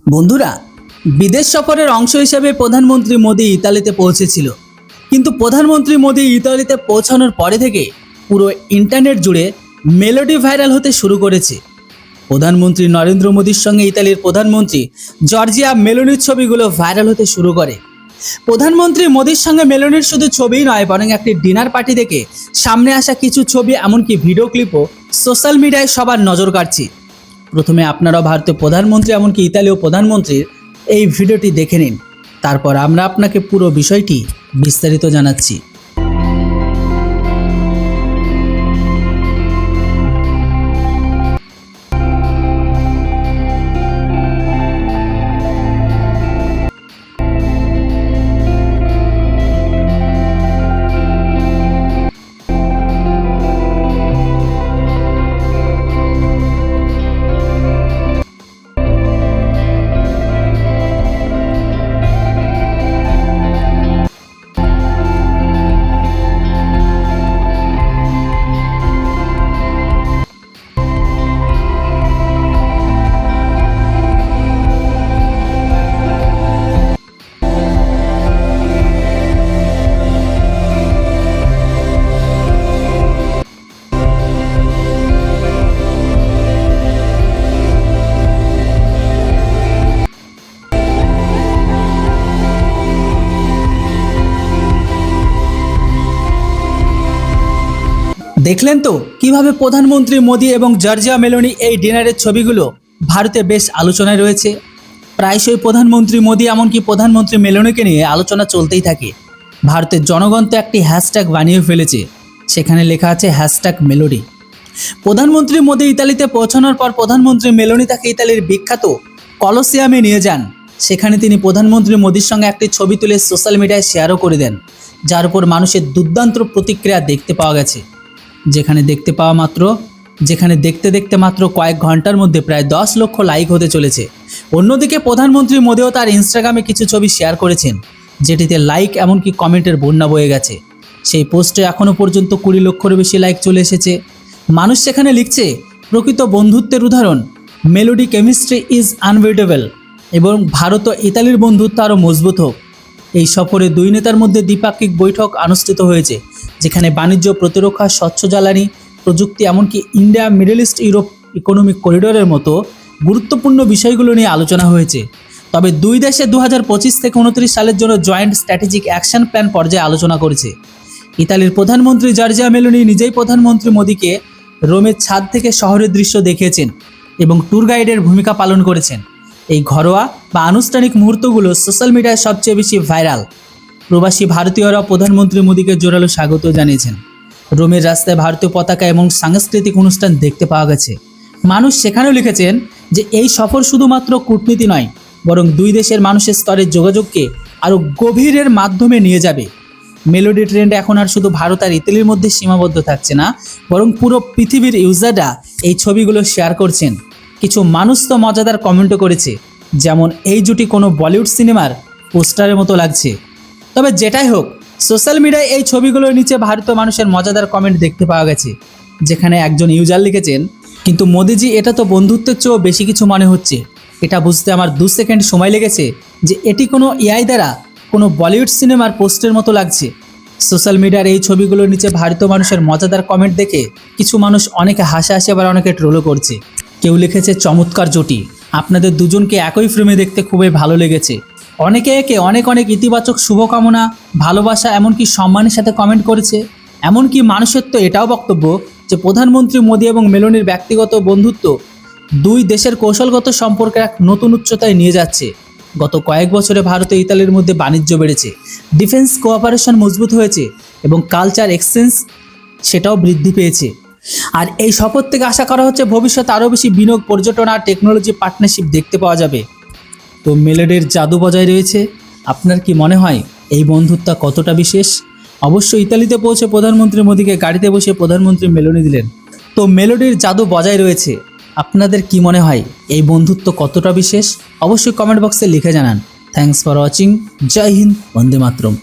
বন্ধুরা, বিদেশ সফরের অংশ হিসেবে প্রধানমন্ত্রী মোদি ইতালিতে পৌঁছেছিল। কিন্তু প্রধানমন্ত্রী মোদি ইতালিতে পৌঁছানোর পরে থেকে পুরো ইন্টারনেট জুড়ে মেলোডি ভাইরাল হতে শুরু করেছে। প্রধানমন্ত্রী নরেন্দ্র মোদির সঙ্গে ইতালির প্রধানমন্ত্রী জর্জিয়া মেলোনির ছবিগুলো ভাইরাল হতে শুরু করে। প্রধানমন্ত্রী মোদির সঙ্গে মেলোনির শুধু ছবিই নয়, বরং একটি ডিনার পার্টি থেকে সামনে আসা কিছু ছবি, এমনকি ভিডিও ক্লিপও সোশ্যাল মিডিয়ায় সবার নজর কাড়ছে। প্রথমে আপনারাও ভারতীয় প্রধানমন্ত্রী এমনকি ইতালীয় প্রধানমন্ত্রীর এই ভিডিওটি দেখে নিন, তারপর আমরা আপনাকে পুরো বিষয়টি বিস্তারিত জানাচ্ছি। দেখলেন তো কিভাবে প্রধানমন্ত্রী মোদি এবং জর্জিয়া মেলোনি এই ডিনারের ছবিগুলো ভারতে বেশ আলোচনায় রয়েছে। প্রায়শই প্রধানমন্ত্রী মোদি এমনকি প্রধানমন্ত্রী মেলোনিকে নিয়ে আলোচনা চলতেই থাকে। ভারতের জনগণ তো একটি হ্যাশট্যাগ বানিয়ে ফেলেছে, সেখানে লেখা আছে হ্যাশট্যাগ মেলোডি। প্রধানমন্ত্রী মোদি ইতালিতে পৌঁছানোর পর প্রধানমন্ত্রী মেলোনি তাকে ইতালির বিখ্যাত কলোসিয়ামে নিয়ে যান। সেখানে তিনি প্রধানমন্ত্রী মোদির সঙ্গে একটি ছবি তুলে সোশ্যাল মিডিয়ায় শেয়ারও করে দেন, যার উপর মানুষের দুর্দান্ত প্রতিক্রিয়া দেখতে পাওয়া গেছে। যেখানে দেখতে দেখতে মাত্র কয়েক ঘন্টার মধ্যে প্রায় 10 লক্ষ লাইক হতে চলেছে। অন্যদিকে প্রধানমন্ত্রী মোদিও তার ইনস্টাগ্রামে কিছু ছবি শেয়ার করেছেন, যেটিতে লাইক এমনকি কমেন্টের বন্যা বয়ে গেছে। সেই পোস্টে এখনও পর্যন্ত 20 লক্ষের বেশি লাইক চলে এসেছে। মানুষ সেখানে লিখছে, প্রকৃত বন্ধুত্বের উদাহরণ, মেলোডি কেমিস্ট্রি ইজ আনবিটেবল, এবং ভারত ও ইতালির বন্ধুত্ব আরও মজবুত হোক। এই সফরে দুই নেতার মধ্যে দ্বিপাক্ষিক বৈঠক অনুষ্ঠিত হয়েছে, যেখানে বাণিজ্য, প্রতিরক্ষা, স্বচ্ছ জ্বালানি, প্রযুক্তি এমনকি India Middle East Europe economic করিডোরের মতো গুরুত্বপূর্ণ বিষয়গুলো নিয়ে আলোচনা হয়েছে। তবে দুই দেশে 2025 থেকে 29 সালের জন্য জয়েন্ট স্ট্র্যাটেজিক অ্যাকশন প্ল্যান পর্যায়ে আলোচনা করেছে। ইতালির প্রধানমন্ত্রী জর্জিয়া মেলোনি নিজেই প্রধানমন্ত্রী মোদিকে রোমের ছাদ থেকে শহরের দৃশ্য দেখিয়েছেন এবং ট্যুর গাইডের ভূমিকা পালন করেছেন। এই ঘরোয়া বা আনুষ্ঠানিক মুহূর্তগুলো সোশ্যাল মিডিয়ায় সবচেয়ে বেশি ভাইরাল। প্রবাসী ভারতীয়রা প্রধানমন্ত্রী মোদিকে জোরালো স্বাগত জানিয়েছেন। রোমের রাস্তায় ভারতীয় পতাকা এবং সাংস্কৃতিক অনুষ্ঠান দেখতে পাওয়া গেছে। মানুষ সেখানেও লিখেছেন যে এই সফর শুধুমাত্র কূটনীতি নয়, বরং দুই দেশের মানুষের স্তরের যোগাযোগকে আরও গভীরের মাধ্যমে নিয়ে যাবে। মেলোডি ট্রেন্ড এখন আর শুধু ভারত আর ইতালির মধ্যে সীমাবদ্ধ থাকছে না, বরং পুরো পৃথিবীর ইউজাররা এই ছবিগুলো শেয়ার করছেন। কিছু মানুষ তো মজাদার কমেন্টও করেছে, যেমন এই জুটি কোনো বলিউড সিনেমার পোস্টারের মতো লাগছে। তবে যেটাই হোক, সোশ্যাল মিডিয়ায় এই ছবিগুলোর নিচে ভারতীয় মানুষের মজাদার কমেন্ট দেখতে পাওয়া গেছে, যেখানে একজন ইউজার লিখেছেন, কিন্তু মোদিজি, এটা তো বন্ধুত্বের চেয়েও বেশি কিছু মনে হচ্ছে। এটা বুঝতে আমার 2 সেকেন্ড সময় লেগেছে যে এটি কোনো এআই দ্বারা কোনো বলিউড সিনেমার পোস্টের মতো লাগছে। সোশ্যাল মিডিয়ার এই ছবিগুলোর নিচে ভারতীয় মানুষের মজাদার কমেন্ট দেখে কিছু মানুষ অনেকে হাসে আবার অনেকে ট্রোলও করছে। কেউ লিখেছে, চমৎকার জুটি, আপনাদের দুজনকে একই ফ্রেমে দেখতে খুবই ভালো লেগেছে। অনেকে একে অনেক ইতিবাচক শুভকামনা, ভালোবাসা এমনকি সম্মানের সাথে কমেন্ট করেছে। এমনকি মানুষের তো এটাও বক্তব্য যে প্রধানমন্ত্রী মোদি এবং মেলোনির ব্যক্তিগত বন্ধুত্ব দুই দেশের কৌশলগত সম্পর্কের এক নতুন উচ্চতায় নিয়ে যাচ্ছে। গত কয়েক বছরে ভারত ও ইতালির মধ্যে বাণিজ্য বেড়েছে, ডিফেন্স কোঅপারেশন মজবুত হয়েছে এবং কালচার এক্সচেঞ্জ সেটাও বৃদ্ধি পেয়েছে। আর এই শপথ থেকে আশা করা হচ্ছে ভবিষ্যতে আরও বেশি বিনিয়োগ, পর্যটন আর টেকনোলজি পার্টনারশিপ দেখতে পাওয়া যাবে। তো মেলোডির জাদু বজায় রয়েছে। আপনার কি মনে হয় এই বন্ধুত্ব কতটা বিশেষ? অবশ্যই ইতালিতে পৌঁছে প্রধানমন্ত্রী মোদিকে গাড়িতে বসে প্রধানমন্ত্রী মেলোনি দিলেন। তো মেলোডির জাদু বজায় রয়েছে। আপনাদের কি মনে হয় এই বন্ধুত্ব কতটা বিশেষ? অবশ্যই কমেন্ট বক্সে লিখে জানান। Thanks for watching. Jai Hind, Vande Mataram.